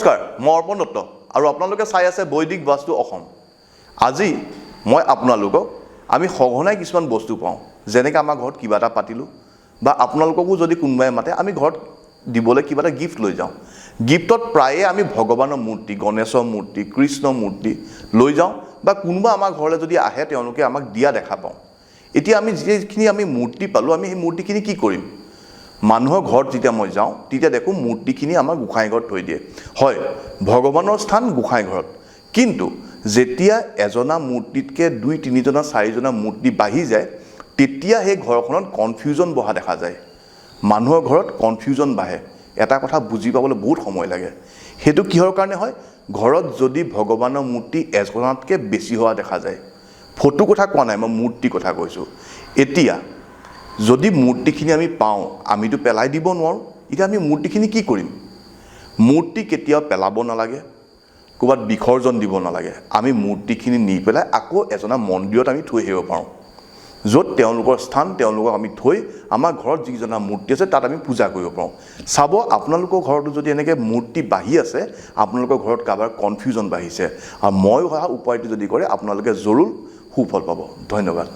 নমস্কাৰ, মই অৰ্পণ দত্ত আৰু আপোনালোকে চাই আছে বৈদিক বাস্তু অসম। আজি মই আপোনালোকক আমি সঘনাই কিছুমান বস্তু পাওঁ, যেনেকৈ আমাৰ ঘৰত কিবা এটা পাতিলোঁ বা আপোনালোককো যদি কোনোবাই মাতে আমি ঘৰত দিবলৈ কিবা এটা গিফ্ট লৈ যাওঁ। গিফ্টত প্ৰায়ে আমি ভগৱানৰ মূৰ্তি, গণেশৰ মূৰ্তি, কৃষ্ণৰ মূৰ্তি লৈ যাওঁ বা কোনোবা আমাৰ ঘৰলৈ যদি আহে তেওঁলোকে আমাক দিয়া দেখা পাওঁ। এতিয়া আমি যিখিনি আমি মূৰ্তি পালোঁ, আমি সেই মূৰ্তিখিনি কি কৰিম? মানুহৰ ঘৰত যেতিয়া মই যাওঁ তেতিয়া দেখোঁ মূৰ্তিখিনি আমাৰ গোঁসাই ঘৰত থৈ দিয়ে। হয়, ভগৱানৰ স্থান গোঁসাই ঘৰত, কিন্তু যেতিয়া এজনা মূৰ্তিতকৈ 2-3জনা 4জনা মূৰ্তি বাঢ়ি যায় তেতিয়া সেই ঘৰখনত কনফিউজন বহা দেখা যায়। মানুহৰ ঘৰত কনফিউজন বাঢ়ে। এটা কথা বুজি পাবলৈ বহুত সময় লাগে। সেইটো কিহৰ কাৰণে হয়? ঘৰত যদি ভগৱানৰ মূৰ্তি এজনাতকৈ বেছি হোৱা দেখা যায়। ফটো কথা কোৱা নাই, মই মূৰ্তি কথা কৈছোঁ। এতিয়া যদি মূৰ্তিখিনি আমি পাওঁ, আমিতো পেলাই দিব নোৱাৰোঁ। এতিয়া আমি মূৰ্তিখিনি কি কৰিম? মূৰ্তি কেতিয়াও পেলাব নালাগে, ক'ৰবাত বিসৰ্জন দিব নালাগে। আমি মূৰ্তিখিনি নি পেলাই আকৌ এজনা মন্দিৰত আমি থৈ আহিব পাৰোঁ, য'ত তেওঁলোকৰ স্থান, তেওঁলোকক আমি থৈ আমাৰ ঘৰত যিজনা মূৰ্তি আছে তাত আমি পূজা কৰিব পাৰোঁ। চাব, আপোনালোকৰ ঘৰতো যদি এনেকৈ মূৰ্তি বাঢ়ি আছে, আপোনালোকৰ ঘৰত কাৰোবাৰ কনফিউজন বাঢ়িছে, আৰু মই অহা উপায়টো যদি কৰে আপোনালোকে জৰুৰ সুফল পাব। ধন্যবাদ।